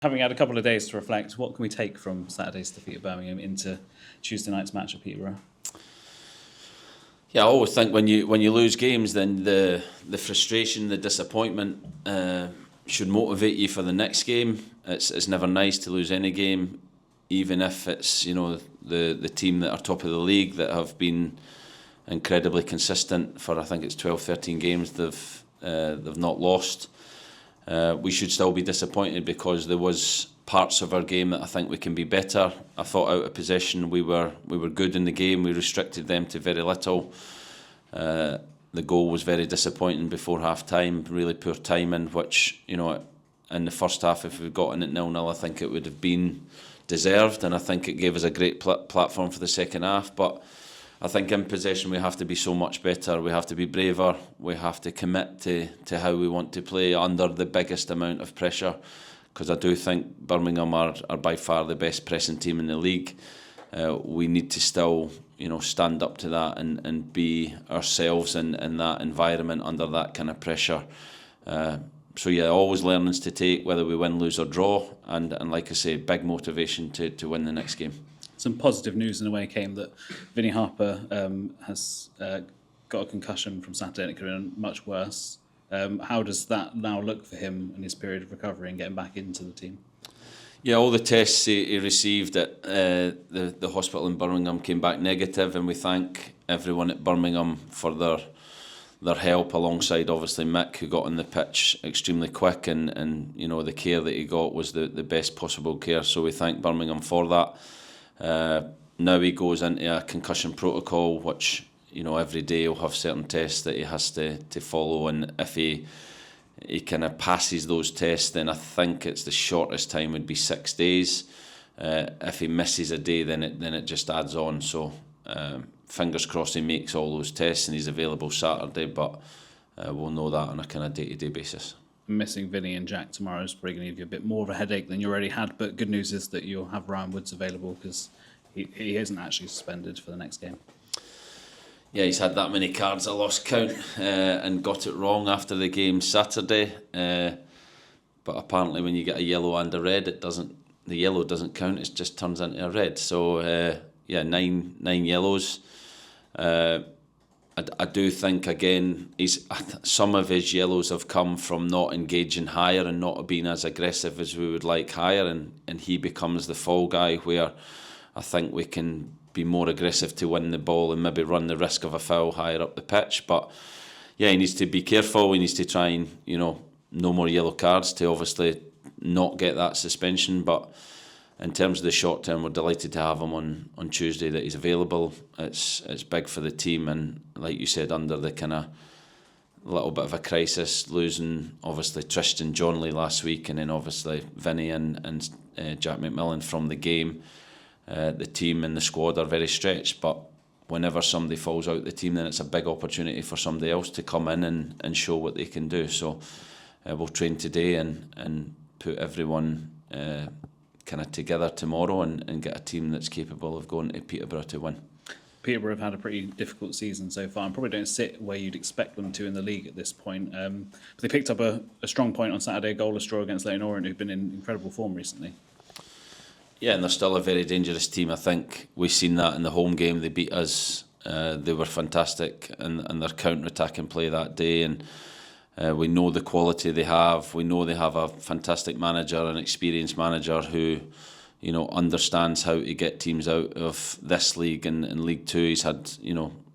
Having had a couple of days to reflect, what can we take from Saturday's defeat at Birmingham into Tuesday night's match at Peterborough? Yeah, I always think when you lose games, then the frustration, the disappointment should motivate you for the next game. It's never nice to lose any game, even if it's the team that are top of the league that have been incredibly consistent for I think it's 12-13 games they've not lost. We should still be disappointed because there was parts of our game that I think we can be better. I thought out of possession we were good in the game. We restricted them to very little. The goal was very disappointing before half time. Really poor timing, which in the first half, if we'd gotten it 0-0, I think it would have been deserved, and I think it gave us a great platform for the second half. But I think in possession we have to be so much better. We have to be braver. We have to commit to how we want to play under the biggest amount of pressure, because I do think Birmingham are by far the best pressing team in the league. We need to still stand up to that and be ourselves in that environment under that kind of pressure. So yeah, always learnings to take, whether we win, lose or draw, and like I say, big motivation to win the next game. Some positive news in a way came that Vinnie Harper has got a concussion from Saturday, and it could have been much worse. How does that now look for him in his period of recovery and getting back into the team? Yeah, all the tests he received at the hospital in Birmingham came back negative, and we thank everyone at Birmingham for their help, alongside obviously Mick, who got on the pitch extremely quick, and the care that he got was the best possible care. So we thank Birmingham for that. Now he goes into a concussion protocol, which every day he'll have certain tests that he has to follow, and if he kind of passes those tests, then I think it's the shortest time would be 6 days. If he misses a day, then it just adds on. So fingers crossed he makes all those tests and he's available Saturday, but we'll know that on a kind of day-to-day basis. Missing Vinnie and Jack tomorrow is probably going to give you a bit more of a headache than you already had, but good news is that you'll have Ryan Woods available, because he isn't actually suspended for the next game. Yeah, he's had that many cards, I lost count, and got it wrong after the game Saturday. But apparently when you get a yellow and a red, the yellow doesn't count, it just turns into a red. So yeah, nine yellows. I do think, again, some of his yellows have come from not engaging higher and not being as aggressive as we would like higher, and he becomes the fall guy, where I think we can be more aggressive to win the ball and maybe run the risk of a foul higher up the pitch. But yeah, he needs to be careful. He needs to try and no more yellow cards to obviously not get that suspension. But in terms of the short term, we're delighted to have him on Tuesday, that he's available. It's big for the team, and like you said, under the kind of little bit of a crisis, losing obviously Tristan Johnley last week, and then obviously Vinnie and Jack McMillan from the game. The team and the squad are very stretched, but whenever somebody falls out the team, then it's a big opportunity for somebody else to come in and show what they can do. So we'll train today and put everyone kind of together tomorrow and get a team that's capable of going to Peterborough to win. Peterborough have had a pretty difficult season so far and probably don't sit where you'd expect them to in the league at this point. But they picked up a strong point on Saturday, goalless draw against Leyton Orient, who've been in incredible form recently. Yeah, and they're still a very dangerous team. I think we've seen that in the home game. They beat us. They were fantastic in their counter-attacking play that day, and we know the quality they have. We know they have a fantastic manager, an experienced manager who understands how to get teams out of this league and League Two. He's had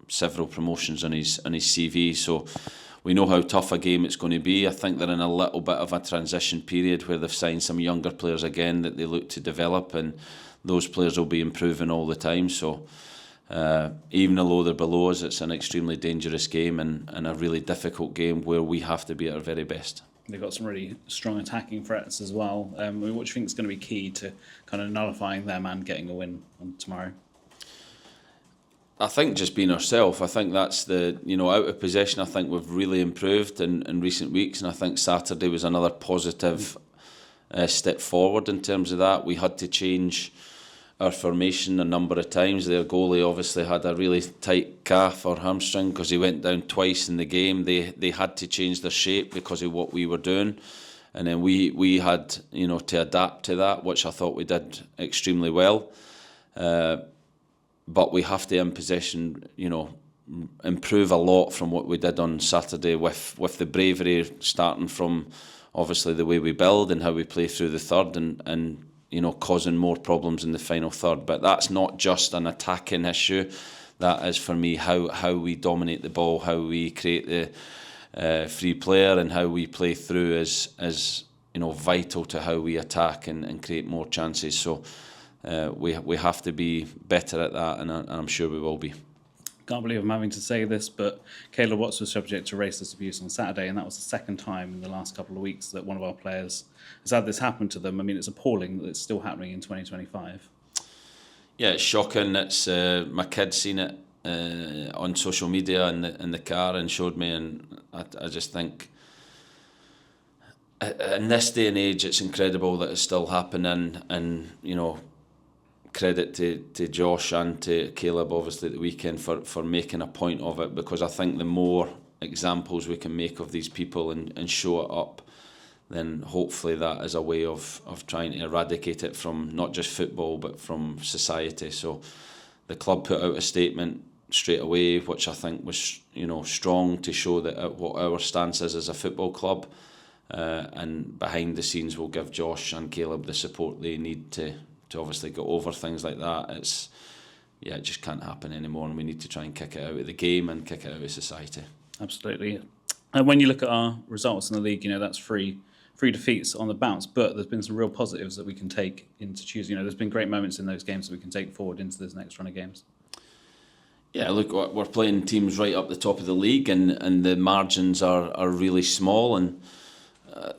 several promotions on his CV, so we know how tough a game it's going to be. I think they're in a little bit of a transition period where they've signed some younger players again that they look to develop, and those players will be improving all the time. So even though they're below us, it's an extremely dangerous game and a really difficult game where we have to be at our very best. They've got some really strong attacking threats as well. What do you think is going to be key to kind of nullifying them and getting a win on tomorrow? I think just being ourselves. I think that's the, out of possession, I think we've really improved in recent weeks, and I think Saturday was another positive step forward in terms of that. We had to change our formation a number of times. Their goalie obviously had a really tight calf or hamstring because he went down twice in the game. They had to change their shape because of what we were doing. and then we had to adapt to that, which I thought we did extremely well. But we have to, in possession, improve a lot from what we did on Saturday with the bravery, starting from obviously the way we build and how we play through the third, and causing more problems in the final third. But that's not just an attacking issue. That is, for me, how we dominate the ball, how we create the free player, and how we play through is vital to how we attack and create more chances. So we have to be better at that, and I'm sure we will be. Can't believe I'm having to say this, but Caleb Watts was subject to racist abuse on Saturday, and that was the second time in the last couple of weeks that one of our players has had this happen to them. I mean, it's appalling that it's still happening in 2025. Yeah, it's shocking. It's my kid's seen it on social media in the car and showed me, and I just think in this day and age it's incredible that it's still happening. And credit to Josh and to Caleb, obviously, at the weekend for making a point of it, because I think the more examples we can make of these people and show it up, then hopefully that is a way of trying to eradicate it from not just football but from society. So the club put out a statement straight away, which I think was strong, to show that what our stance is as a football club, and behind the scenes we'll give Josh and Caleb the support they need to obviously get over things like that. It just can't happen anymore, and we need to try and kick it out of the game and kick it out of society. Absolutely. And when you look at our results in the league, that's three defeats on the bounce, but there's been some real positives that we can take into Tuesday. There's been great moments in those games that we can take forward into this next run of games. Yeah, look, we're playing teams right up the top of the league, and the margins are really small. And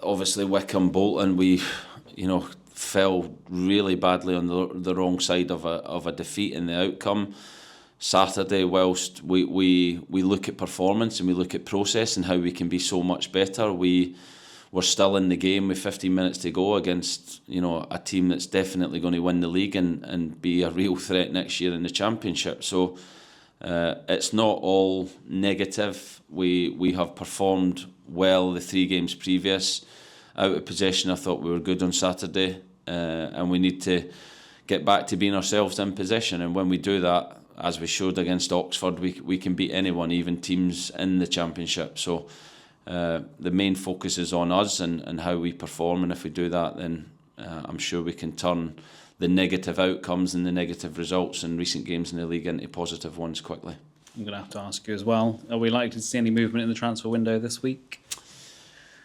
obviously Wycombe, Bolton, we fell really badly on the wrong side of a defeat in the outcome. Saturday, whilst we look at performance and we look at process and how we can be so much better, we're still in the game with 15 minutes to go against a team that's definitely going to win the league and be a real threat next year in the Championship. So it's not all negative. We have performed well the 3 games previous. Out of possession, I thought we were good on Saturday, and we need to get back to being ourselves in possession. And when we do that, as we showed against Oxford, we can beat anyone, even teams in the Championship. So the main focus is on us and how we perform, and if we do that, then I'm sure we can turn the negative outcomes and the negative results in recent games in the league into positive ones quickly. I'm going to have to ask you as well, are we likely to see any movement in the transfer window this week?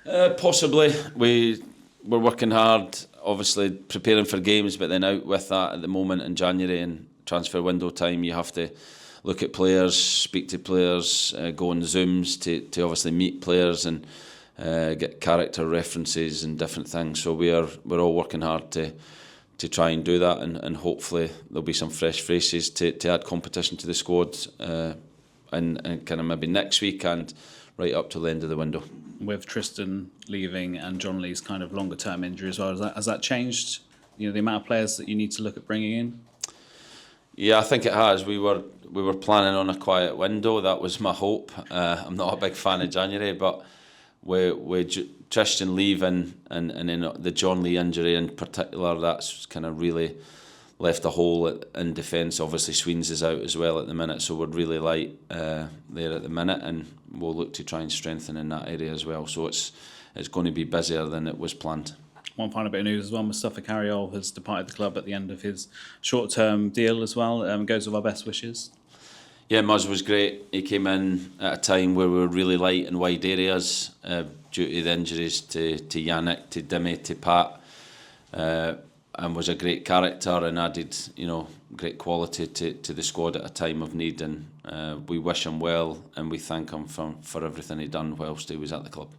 Possibly. We're working hard, obviously preparing for games, but then out with that at the moment in January and transfer window time, you have to look at players, speak to players, go on Zooms to obviously meet players and get character references and different things. So we're all working hard to try and do that, and hopefully there'll be some fresh faces to add competition to the squad, and kind of maybe next week and right up till the end of the window. With Tristan leaving and John Lee's kind of longer term injury as well, has that changed the amount of players that you need to look at bringing in? Yeah, I think it has. We were planning on a quiet window. That was my hope. I'm not a big fan of January, but with Tristan leaving and then the John Lee injury in particular, that's kind of really left a hole in defence. Obviously, Sweens is out as well at the minute, so we're really light there at the minute, and we'll look to try and strengthen in that area as well. So it's going to be busier than it was planned. One final bit of news as well, Mustafa Carriol has departed the club at the end of his short-term deal as well. Goes with our best wishes. Yeah, Muzz was great. He came in at a time where we were really light in wide areas due to the injuries to Yannick, to Dimmy, to Pat, and was a great character and added great quality to the squad at a time of need. And we wish him well and we thank him for everything he done whilst he was at the club.